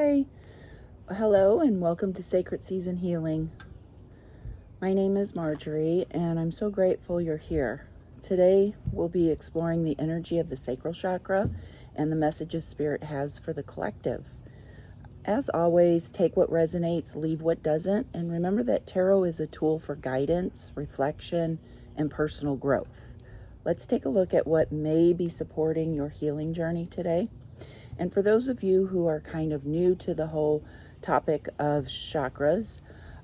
Hi, hello, and welcome to Sacred Season Healing. My name is Marjorie, and I'm so grateful you're here. Today, we'll be exploring the energy of the Sacral Chakra and the messages Spirit has for the collective. As always, take what resonates, leave what doesn't, and remember that tarot is a tool for guidance, reflection, and personal growth. Let's take a look at what may be supporting your healing journey today. And for those of you who are kind of new to the whole topic of chakras,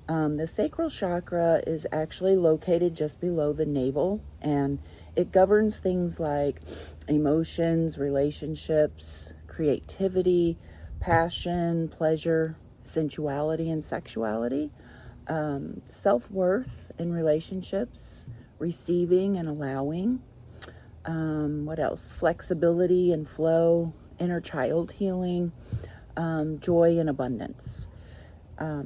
the sacral chakra is actually located just below the navel, and it governs things like emotions, relationships, creativity, passion, pleasure, sensuality, and sexuality, self-worth in relationships, receiving and allowing. What else? Flexibility and flow, inner child healing, joy and abundance.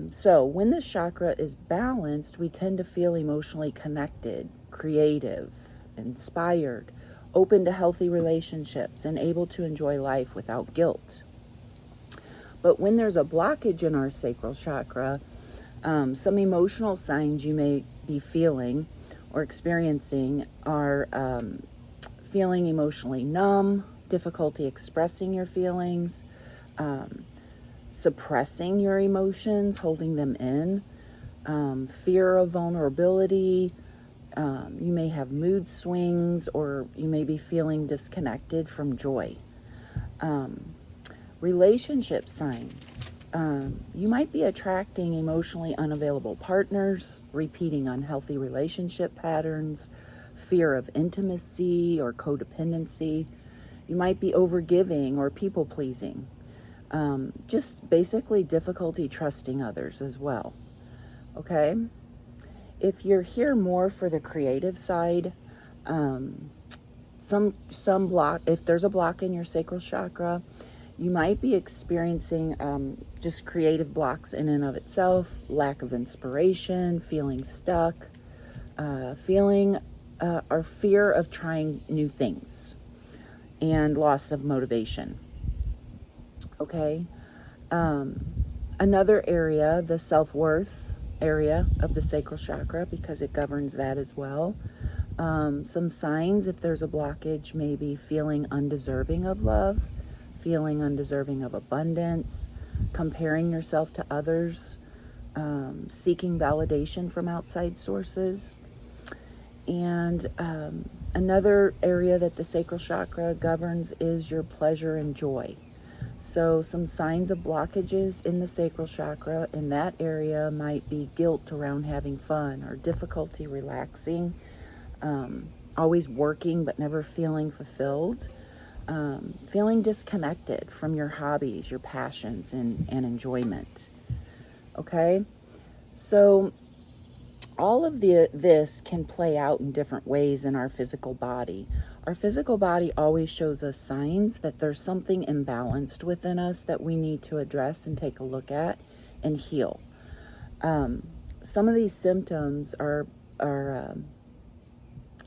So when this chakra is balanced, we tend to feel emotionally connected, creative, inspired, open to healthy relationships, and able to enjoy life without guilt. But when there's a blockage in our sacral chakra, some emotional signs you may be feeling or experiencing are feeling emotionally numb, difficulty expressing your feelings, suppressing your emotions, holding them in, fear of vulnerability. You may have mood swings, or you may be feeling disconnected from joy. Relationship signs. You might be attracting emotionally unavailable partners, repeating unhealthy relationship patterns, fear of intimacy or codependency. You might be overgiving or people-pleasing. Just basically difficulty trusting others as well. Okay? If you're here more for the creative side, some block, if there's a block in your sacral chakra, you might be experiencing just creative blocks in and of itself, lack of inspiration, feeling stuck, or fear of trying new things, and loss of motivation. Okay. Another area, the self-worth area of the sacral chakra, because it governs that as well. Some signs, if there's a blockage, maybe feeling undeserving of love, feeling undeserving of abundance, comparing yourself to others, seeking validation from outside sources. And another area that the sacral chakra governs is your pleasure and joy. So some signs of blockages in the sacral chakra in that area might be guilt around having fun, or difficulty relaxing, always working but never feeling fulfilled, feeling disconnected from your hobbies, your passions, and enjoyment. Okay? So all of this can play out in different ways in our physical body. Our physical body always shows us signs that there's something imbalanced within us that we need to address and take a look at and heal. Some of these symptoms are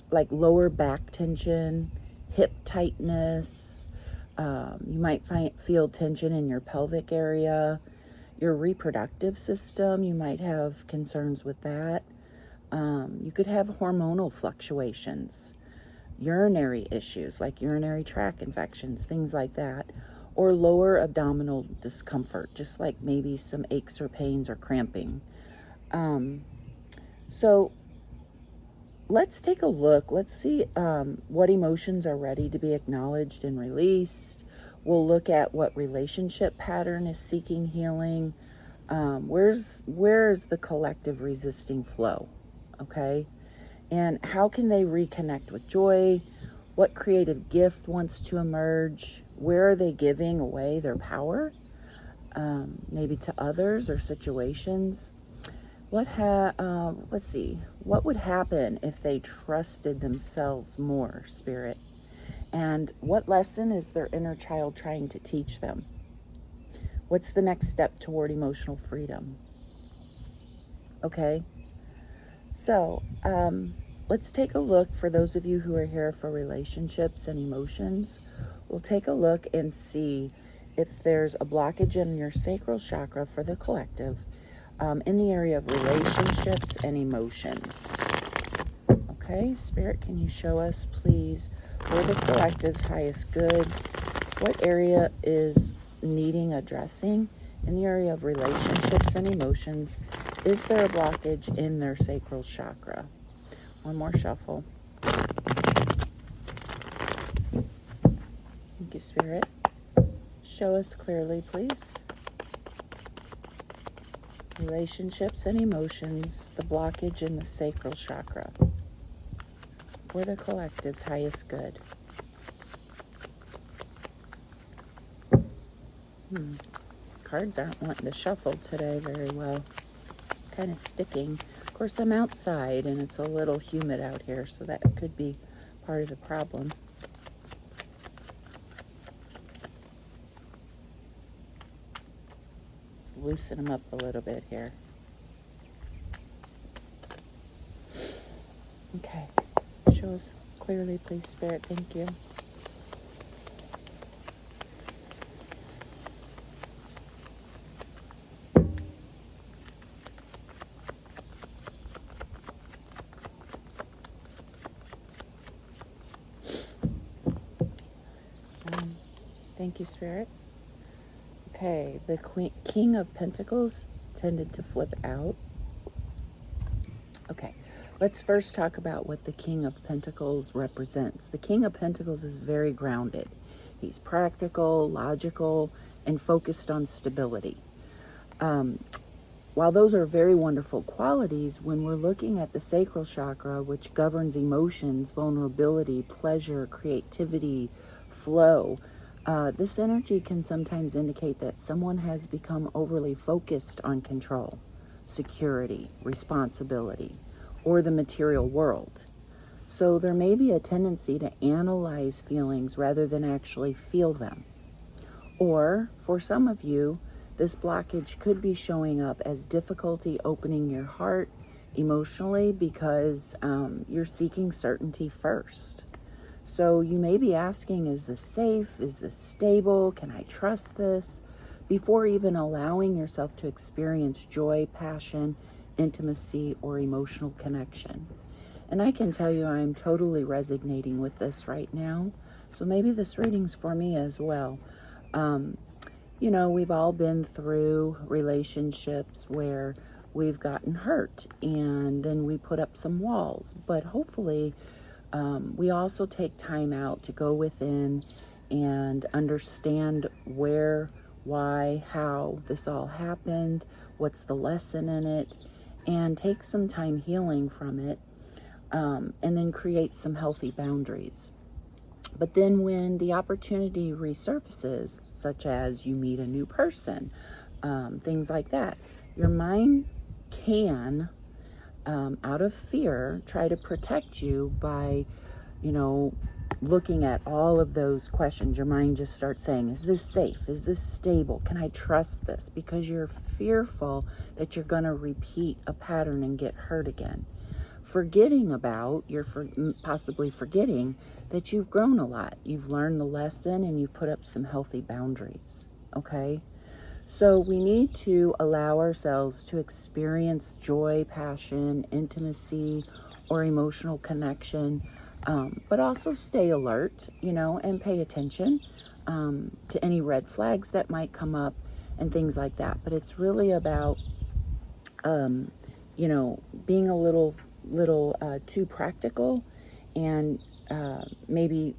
like lower back tension, hip tightness. You might feel tension in your pelvic area, your reproductive system. You might have concerns with that. You could have hormonal fluctuations, urinary issues like urinary tract infections, things like that, or lower abdominal discomfort, just like maybe some aches or pains or cramping. So let's take a look. Let's see what emotions are ready to be acknowledged and released. We'll look at what relationship pattern is seeking healing. Where's the collective resisting flow? Okay? And how can they reconnect with joy? What creative gift wants to emerge? Where are they giving away their power? Maybe to others or situations. Let's see. What would happen if they trusted themselves more, Spirit? And what lesson is their inner child trying to teach them? What's the next step toward emotional freedom? Okay. So, let's take a look. For those of you who are here for relationships and emotions, we'll take a look and see if there's a blockage in your sacral chakra for the collective, in the area of relationships and emotions. Okay, Spirit, can you show us, please, for the collective's highest good, what area is needing addressing in the area of relationships and emotions? Is there a blockage in their sacral chakra? One more shuffle. Thank you, Spirit. Show us clearly, please. Relationships and emotions, the blockage in the sacral chakra. For the collective's highest good. Cards aren't wanting to shuffle today very well. Kind of sticking. Of course, I'm outside and it's a little humid out here, so that could be part of the problem. Let's loosen them up a little bit here. Okay. Show us clearly, please, Spirit. Thank you. Thank you, Spirit. Okay, the King of Pentacles tended to flip out. Okay, let's first talk about what the King of Pentacles represents. The King of Pentacles is very grounded. He's practical, logical, and focused on stability. While those are very wonderful qualities, when we're looking at the sacral chakra, which governs emotions, vulnerability, pleasure, creativity, flow, this energy can sometimes indicate that someone has become overly focused on control, security, responsibility, or the material world. So there may be a tendency to analyze feelings rather than actually feel them. Or, for some of you, this blockage could be showing up as difficulty opening your heart emotionally because you're seeking certainty first. So you may be asking, is this safe? Is this stable? Can I trust this? Before even allowing yourself to experience joy, passion, intimacy, or emotional connection. And I can tell you I'm totally resonating with this right now. So maybe this reading's for me as well. You know, we've all been through relationships where we've gotten hurt and then we put up some walls. But hopefully, we also take time out to go within and understand where, why, how this all happened, what's the lesson in it, and take some time healing from it, and then create some healthy boundaries. But then when the opportunity resurfaces, such as you meet a new person, things like that, your mind can, out of fear, try to protect you by, looking at all of those questions. Your mind just starts saying, is this safe? Is this stable? Can I trust this? Because you're fearful that you're going to repeat a pattern and get hurt again. Possibly forgetting that you've grown a lot. You've learned the lesson and you've put up some healthy boundaries, okay? So we need to allow ourselves to experience joy, passion, intimacy, or emotional connection, but also stay alert, and pay attention to any red flags that might come up and things like that. But it's really about, being a little too practical and maybe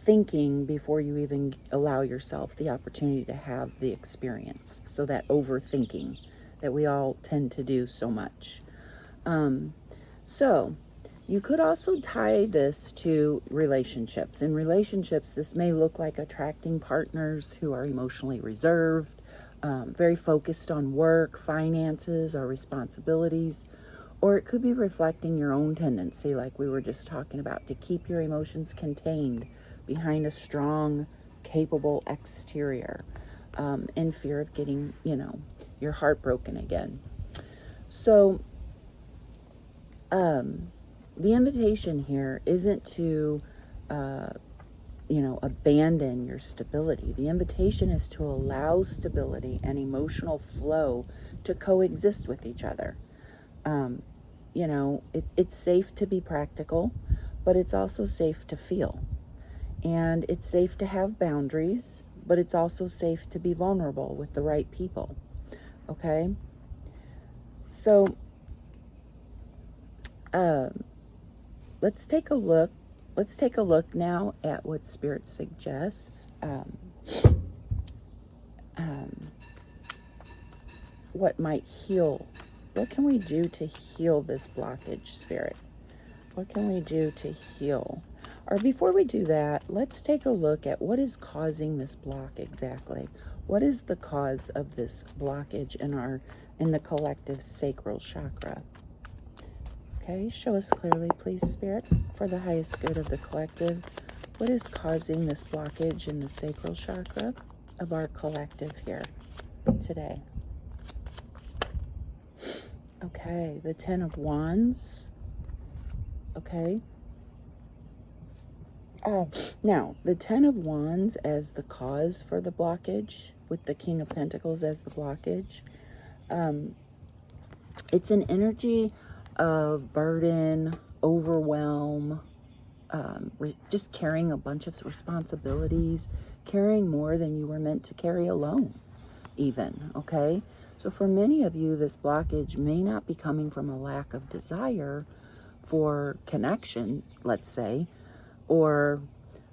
thinking before you even allow yourself the opportunity to have the experience. So that overthinking that we all tend to do so much. So you could also tie this to relationships. In relationships, this may look like attracting partners who are emotionally reserved, very focused on work, finances, or responsibilities. Or it could be reflecting your own tendency, like we were just talking about, to keep your emotions contained behind a strong, capable exterior, in fear of getting, your heart broken again. So the invitation here isn't to abandon your stability. The invitation is to allow stability and emotional flow to coexist with each other. It's safe to be practical, but it's also safe to feel. And it's safe to have boundaries, but it's also safe to be vulnerable with the right people. Okay? So, let's take a look. Let's take a look now at what Spirit suggests. What might heal? What can we do to heal this blockage, Spirit? What can we do to heal? Or before we do that, let's take a look at what is causing this block exactly. What is the cause of this blockage in the collective sacral chakra? Okay, show us clearly, please, Spirit, for the highest good of the collective. What is causing this blockage in the sacral chakra of our collective here today? Okay, the Ten of Wands. Okay. Now, the Ten of Wands as the cause for the blockage, with the King of Pentacles as the blockage. It's an energy of burden, overwhelm, just carrying a bunch of responsibilities, carrying more than you were meant to carry alone, even, okay? So for many of you, this blockage may not be coming from a lack of desire for connection, let's say, or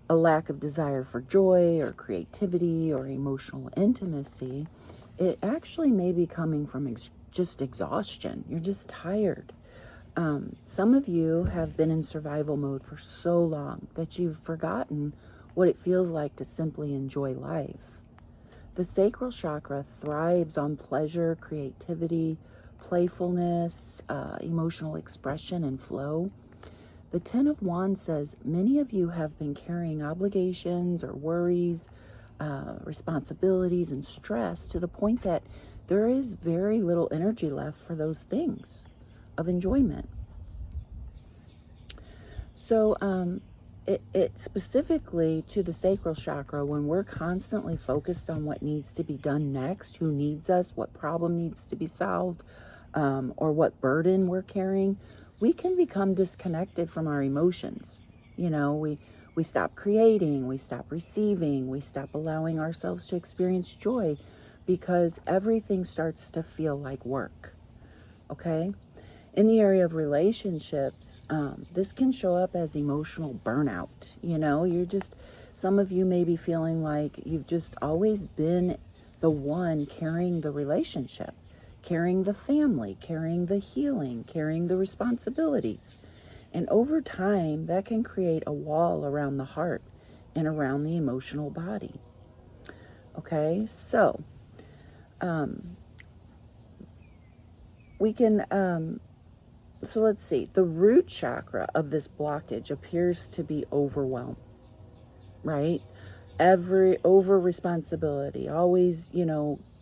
a lack of desire for joy or creativity or emotional intimacy. It actually may be coming from just exhaustion. You're just tired. Some of you have been in survival mode for so long that you've forgotten what it feels like to simply enjoy life. The sacral chakra thrives on pleasure, creativity, playfulness, emotional expression, and flow. The Ten of Wands says many of you have been carrying obligations or worries, responsibilities, and stress to the point that there is very little energy left for those things of enjoyment. So it specifically to the sacral chakra, when we're constantly focused on what needs to be done next, who needs us, what problem needs to be solved, or what burden we're carrying, we can become disconnected from our emotions. We stop creating, we stop receiving, we stop allowing ourselves to experience joy because everything starts to feel like work. Okay? In the area of relationships, this can show up as emotional burnout. Some of you may be feeling like you've just always been the one carrying the relationship, carrying the family, carrying the healing, carrying the responsibilities. And over time, that can create a wall around the heart and around the emotional body. Okay, so we can... So let's see, the root chakra of this blockage appears to be overwhelm, right? Over responsibility, always,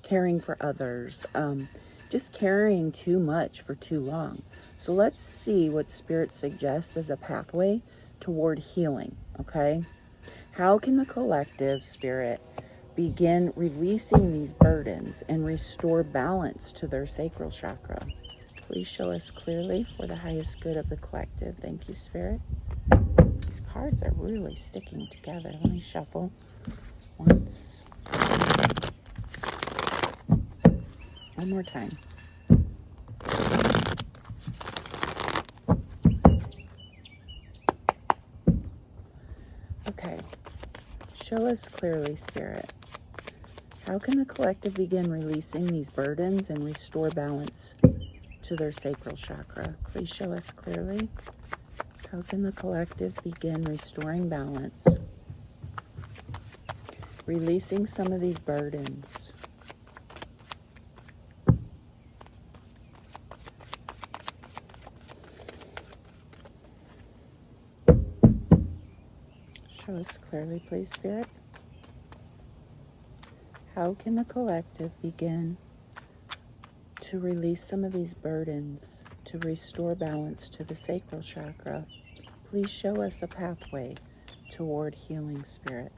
caring for others, just carrying too much for too long. So let's see what Spirit suggests as a pathway toward healing, okay? How can the collective, Spirit, begin releasing these burdens and restore balance to their sacral chakra? Please show us clearly for the highest good of the collective. Thank you, Spirit. These cards are really sticking together. Let me shuffle once. One more time. Okay. Show us clearly, Spirit. How can the collective begin releasing these burdens and restore balance to their sacral chakra? Please show us clearly. How can the collective begin restoring balance, releasing some of these burdens? Show us clearly, please, Spirit. How can the collective begin to release some of these burdens, to restore balance to the sacral chakra? Please show us a pathway toward healing, Spirit.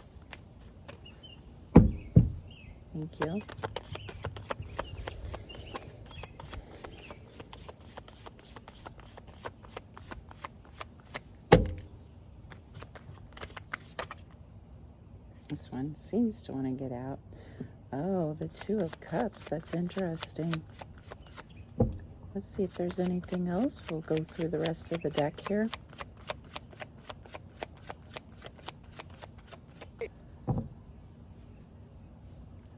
Thank you. This one seems to want to get out. Oh, the Two of Cups. That's interesting. Let's see if there's anything else. We'll go through the rest of the deck here.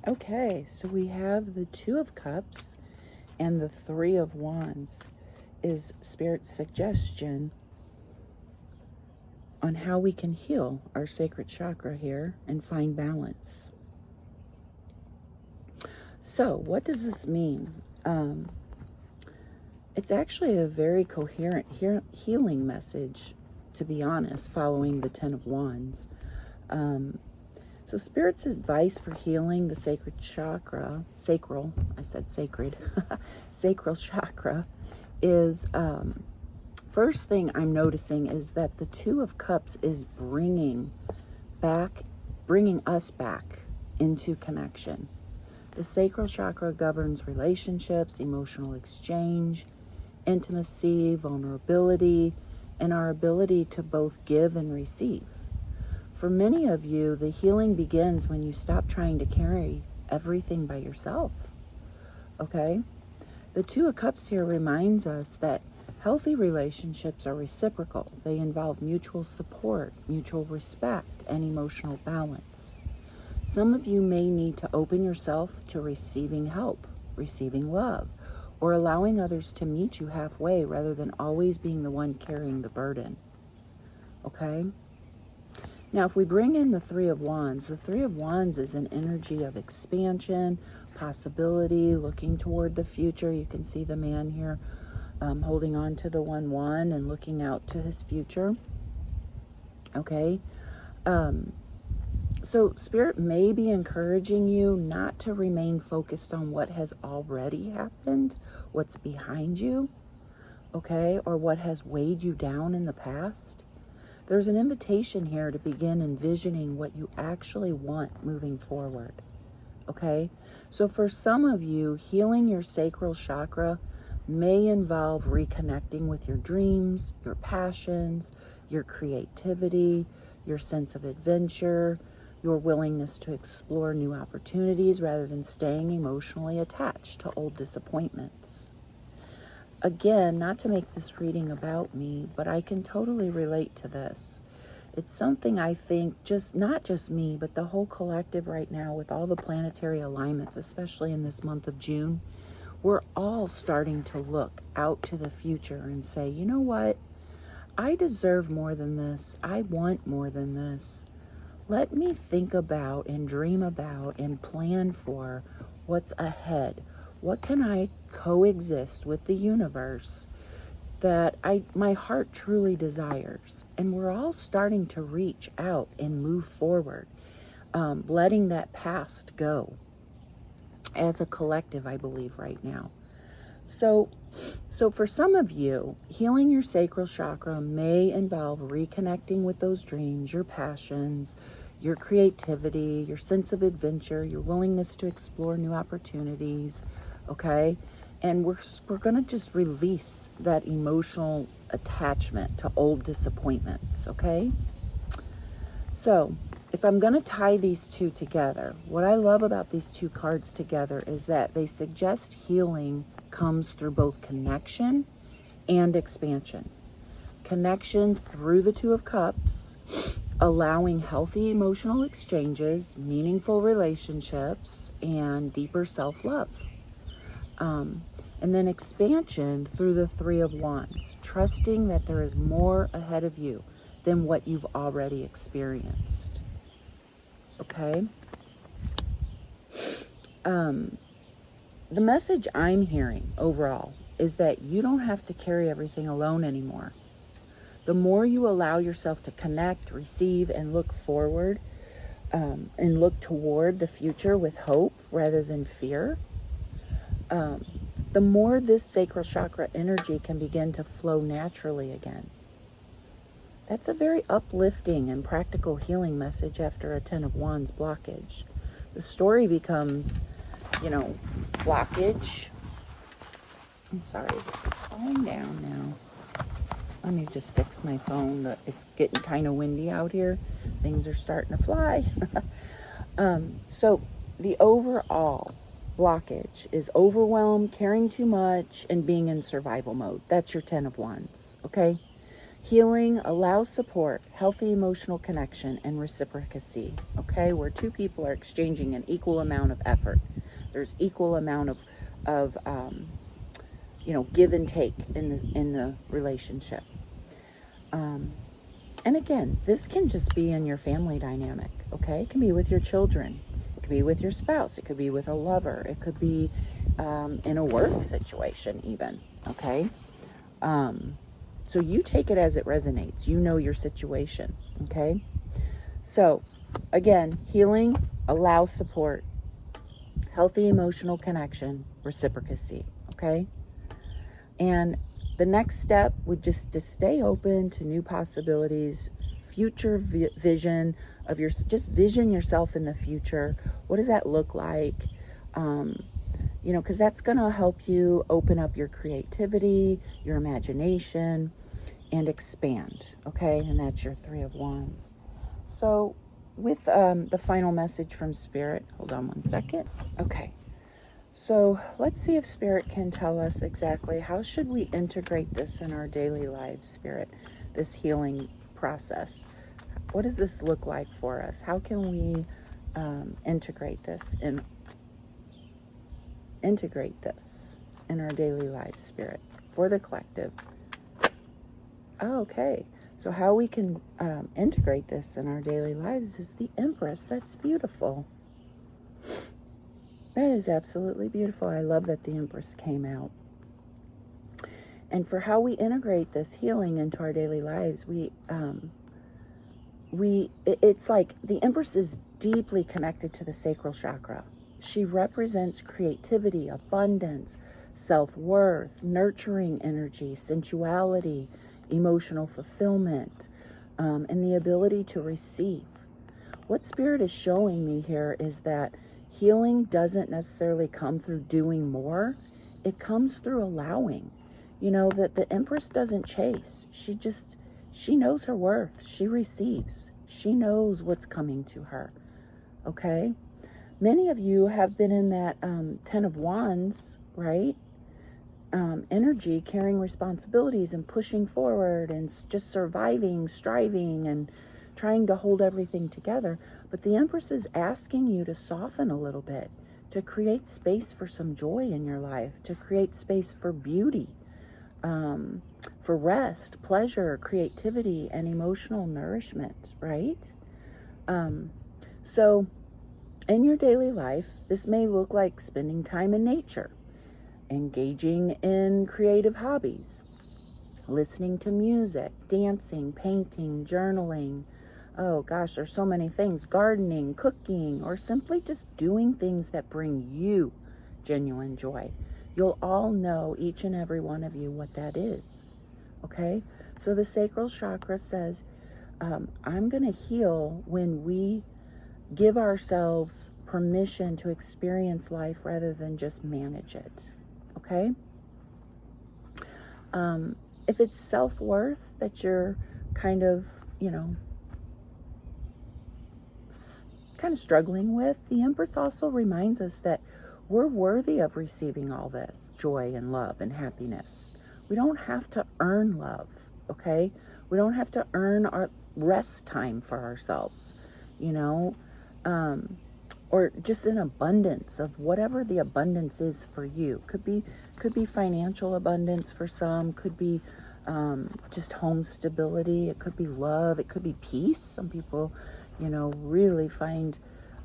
Okay, so we have the Two of Cups and the Three of Wands is Spirit's suggestion on how we can heal our sacred chakra here and find balance. So, what does this mean? It's actually a very coherent healing message, to be honest, following the Ten of Wands. So Spirit's advice for healing the sacred chakra, sacral chakra is, first thing I'm noticing is that the Two of Cups is bringing us back into connection. The sacral chakra governs relationships, emotional exchange, intimacy, vulnerability, and our ability to both give and receive. For many of you, the healing begins when you stop trying to carry everything by yourself. Okay? The Two of Cups here reminds us that healthy relationships are reciprocal. They involve mutual support, mutual respect, and emotional balance. Some of you may need to open yourself to receiving help, receiving love, or allowing others to meet you halfway rather than always being the one carrying the burden. Okay? Now, if we bring in the Three of Wands, the Three of Wands is an energy of expansion, possibility, looking toward the future. You can see the man here holding on to the wand and looking out to his future. Okay? So Spirit may be encouraging you not to remain focused on what has already happened, what's behind you, okay, or what has weighed you down in the past. There's an invitation here to begin envisioning what you actually want moving forward, okay? So for some of you, healing your sacral chakra may involve reconnecting with your dreams, your passions, your creativity, your sense of adventure, your willingness to explore new opportunities rather than staying emotionally attached to old disappointments. Again, not to make this reading about me, but I can totally relate to this. It's something I think not just me, but the whole collective right now with all the planetary alignments, especially in this month of June, we're all starting to look out to the future and say, you know what? I deserve more than this. I want more than this. Let me think about and dream about and plan for what's ahead. What can I coexist with the universe that my heart truly desires? And we're all starting to reach out and move forward, letting that past go as a collective, I believe, right now. So for some of you, healing your sacral chakra may involve reconnecting with those dreams, your passions, your creativity, your sense of adventure, your willingness to explore new opportunities, okay? And we're going to just release that emotional attachment to old disappointments, okay? So if I'm going to tie these two together, what I love about these two cards together is that they suggest healing comes through both connection and expansion. Connection through the Two of Cups, allowing healthy emotional exchanges, meaningful relationships, and deeper self-love. And then expansion through the Three of Wands, trusting that there is more ahead of you than what you've already experienced. Okay? The message I'm hearing overall is that you don't have to carry everything alone anymore. The more you allow yourself to connect, receive, and look forward, and look toward the future with hope rather than fear, the more this sacral chakra energy can begin to flow naturally again. That's a very uplifting and practical healing message after a Ten of Wands blockage. The story becomes, blockage. I'm sorry, this is falling down now. Let me just fix my phone. It's getting kind of windy out here. Things are starting to fly. So the overall blockage is overwhelm, caring too much, and being in survival mode. That's your Ten of Wands, okay? Healing allows support, healthy emotional connection, and reciprocity, okay? Where two people are exchanging an equal amount of effort. There's equal amount of give and take in the relationship. And again, this can just be in your family dynamic, okay? It can be with your children. It could be with your spouse. It could be with a lover. It could be in a work situation even, okay? So you take it as it resonates. You know your situation, okay? So, again, healing allows support, healthy emotional connection, reciprocity, okay? And the next step would just to stay open to new possibilities, future vision of just vision yourself in the future. What does that look like? Because that's going to help you open up your creativity, your imagination, and expand, okay? And that's your Three of Wands. So with the final message from Spirit, hold on one second. Okay. So let's see if Spirit can tell us exactly how should we integrate this in our daily lives, Spirit, this healing process. What does this look like for us? How can we integrate this in our daily lives, Spirit, for the collective? Okay, so how we can integrate this in our daily lives is the Empress. That's beautiful. That is absolutely beautiful. I love that the Empress came out. And for how we integrate this healing into our daily lives, it's like the Empress is deeply connected to the Sacral Chakra. She represents creativity, abundance, self-worth, nurturing energy, sensuality, emotional fulfillment, and the ability to receive. What Spirit is showing me here is that healing doesn't necessarily come through doing more. It comes through allowing. That the Empress doesn't chase. She knows her worth. She receives. She knows what's coming to her. Okay? Many of you have been in that Ten of Wands, right? Energy, carrying responsibilities and pushing forward and just surviving, striving, and trying to hold everything together. But the Empress is asking you to soften a little bit, to create space for some joy in your life, to create space for beauty, for rest, pleasure, creativity, and emotional nourishment, right? So in your daily life, this may look like spending time in nature, engaging in creative hobbies, listening to music, dancing, painting, journaling. Oh gosh, there's so many things. Gardening, cooking, or simply just doing things that bring you genuine joy. You'll all know, each and every one of you, what that is. Okay? So the Sacral Chakra says, I'm going to heal when we give ourselves permission to experience life rather than just manage it. Okay? If it's self-worth that you're kind of struggling with, the Empress also reminds us that we're worthy of receiving all this joy and love and happiness. We don't have to earn love, okay? We don't have to earn our rest time for ourselves, or just an abundance of whatever the abundance is for you. Could be financial abundance for some, could be just home stability, it could be love, it could be peace. Some people, really find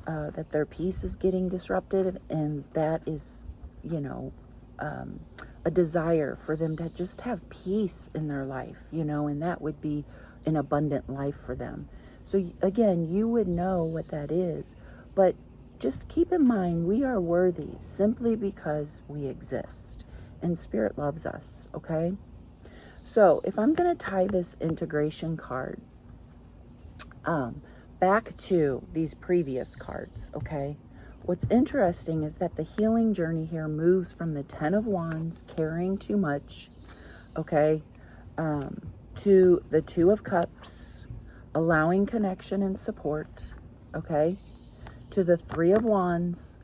that their peace is getting disrupted, and that is, a desire for them to just have peace in their life, and that would be an abundant life for them. So again, you would know what that is, but just keep in mind, we are worthy simply because we exist, and Spirit loves us, okay? So if I'm going to tie this integration card back to these previous cards, okay, what's interesting is that the healing journey here moves from the 10 of Wands, carrying too much, okay, to the 2 of Cups, allowing connection and support, okay, to the 3 of Wands,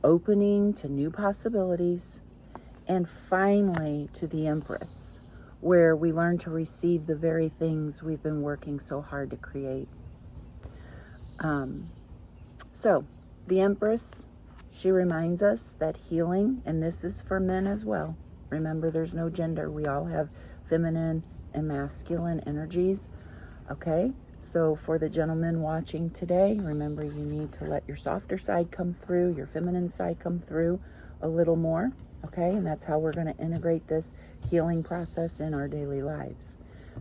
opening to new possibilities, and finally to the Empress, where we learn to receive the very things we've been working so hard to create. So the Empress, she reminds us that healing, and this is for men as well. Remember, there's no gender. We all have feminine and masculine energies. Okay, so for the gentlemen watching today, remember you need to let your softer side come through, your feminine side come through a little more. Okay, and that's how we're going to integrate this healing process in our daily lives.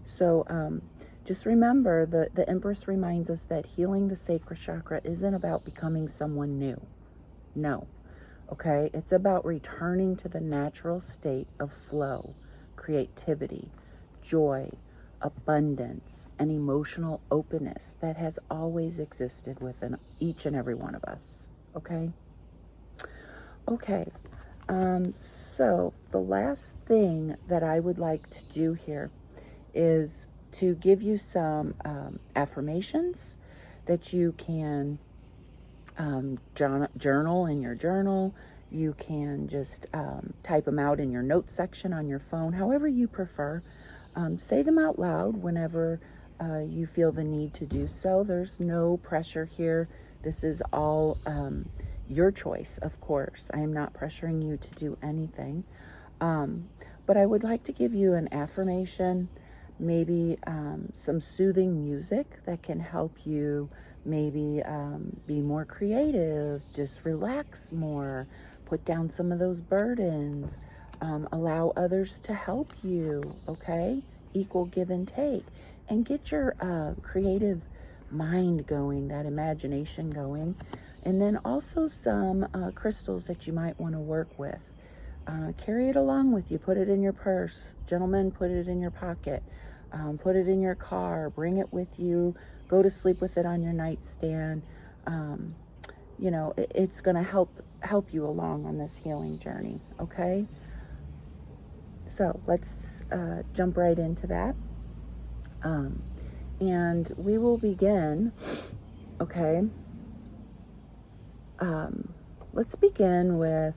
So just remember, the Empress reminds us that healing the sacral chakra isn't about becoming someone new. No. Okay, it's about returning to the natural state of flow, creativity, joy, abundance, and emotional openness that has always existed within each and every one of us. Okay? Okay. So the last thing that I would like to do here is to give you some affirmations that you can journal in your journal. You can just type them out in your notes section on your phone, however you prefer. Say them out loud whenever you feel the need to do so. There's no pressure here. This is all your choice, of course. I am not pressuring you to do anything. But I would like to give you an affirmation, maybe some soothing music that can help you maybe be more creative, just relax more, put down some of those burdens, allow others to help you, okay? Equal give and take. And get your creative mind going, that imagination going. And then also some crystals that you might want to work with. Carry it along with you. Put it in your purse. Gentlemen, put it in your pocket. Put it in your car. Bring it with you. Go to sleep with it on your nightstand. You know, it's going to help you along on this healing journey, okay? So let's jump right into that. And we will begin, okay? Let's begin with,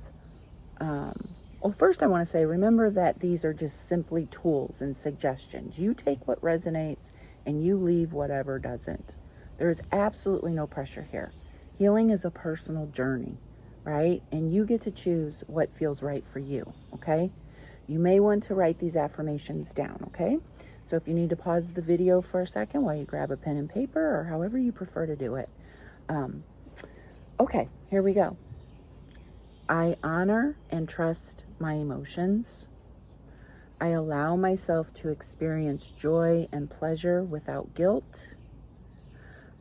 well, first I want to say, remember that these are just simply tools and suggestions. You take what resonates and you leave whatever doesn't. There is absolutely no pressure here. Healing is a personal journey, right? And you get to choose what feels right for you, okay? You may want to write these affirmations down, okay? So if you need to pause the video for a second while you grab a pen and paper, or however you prefer to do it. Okay, here we go. I honor and trust my emotions. I allow myself to experience joy and pleasure without guilt.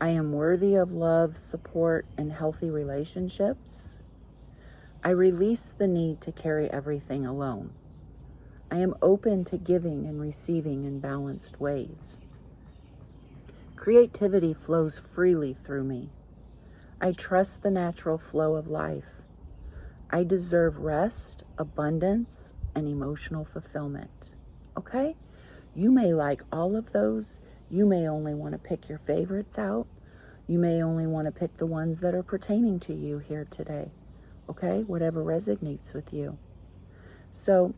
I am worthy of love, support, and healthy relationships. I release the need to carry everything alone. I am open to giving and receiving in balanced ways. Creativity flows freely through me. I trust the natural flow of life. I deserve rest, abundance, and emotional fulfillment. Okay? You may like all of those. You may only want to pick your favorites out. You may only want to pick the ones that are pertaining to you here today. Okay? Whatever resonates with you. So,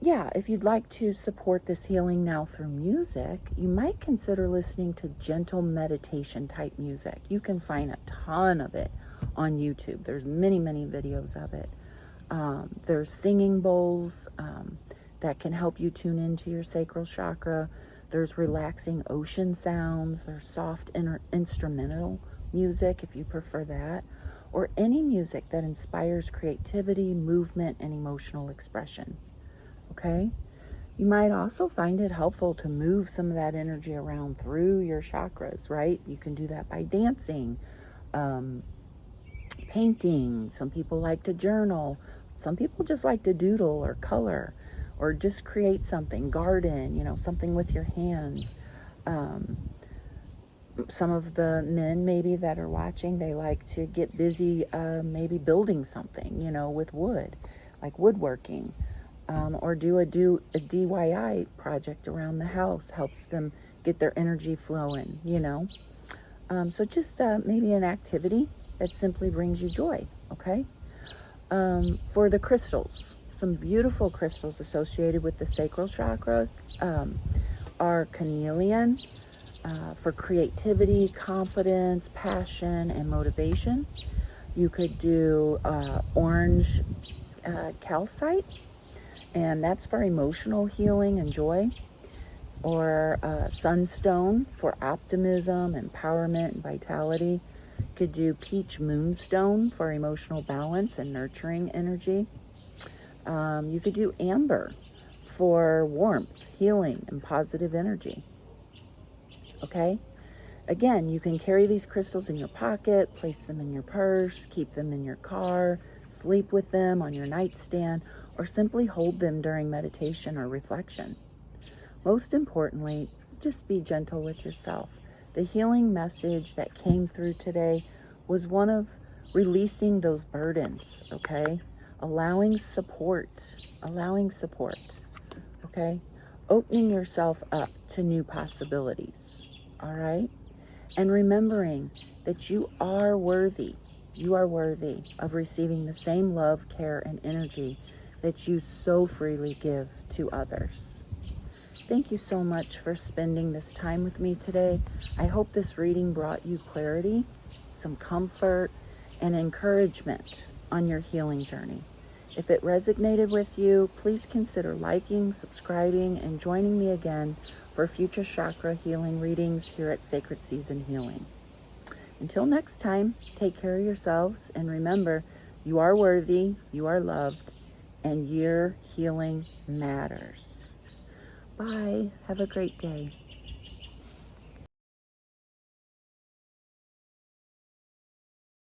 yeah, if you'd like to support this healing now through music, you might consider listening to gentle meditation type music. You can find a ton of it on YouTube. There's many, many videos of it. There's singing bowls that can help you tune into your sacral chakra. There's relaxing ocean sounds. There's soft instrumental music if you prefer that. Or any music that inspires creativity, movement, and emotional expression. Okay? You might also find it helpful to move some of that energy around through your chakras, right? You can do that by dancing, painting. Some people like to journal. Some people just like to doodle or color or just create something, garden, something with your hands. Some of the men maybe that are watching, they like to get busy maybe building something, with wood, like woodworking, or do a DIY project around the house, helps them get their energy flowing, So just maybe an activity that simply brings you joy, okay? For the crystals, some beautiful crystals associated with the sacral chakra are carnelian, for creativity, confidence, passion, and motivation. You could do orange calcite, and that's for emotional healing and joy. Or sunstone for optimism, empowerment, and vitality. You could do peach moonstone for emotional balance and nurturing energy. You could do amber for warmth, healing, and positive energy. Okay? Again, you can carry these crystals in your pocket, place them in your purse, keep them in your car, sleep with them on your nightstand, or simply hold them during meditation or reflection. Most importantly, just be gentle with yourself. The healing message that came through today was one of releasing those burdens, okay? Allowing support, okay? Opening yourself up to new possibilities, all right? And remembering that you are worthy of receiving the same love, care, and energy that you so freely give to others. Thank you so much for spending this time with me today. I hope this reading brought you clarity, some comfort, and encouragement on your healing journey. If it resonated with you, please consider liking, subscribing, and joining me again for future chakra healing readings here at Sacred Season Healing. Until next time, take care of yourselves, and remember, you are worthy, you are loved, and your healing matters. Bye. Have a great day.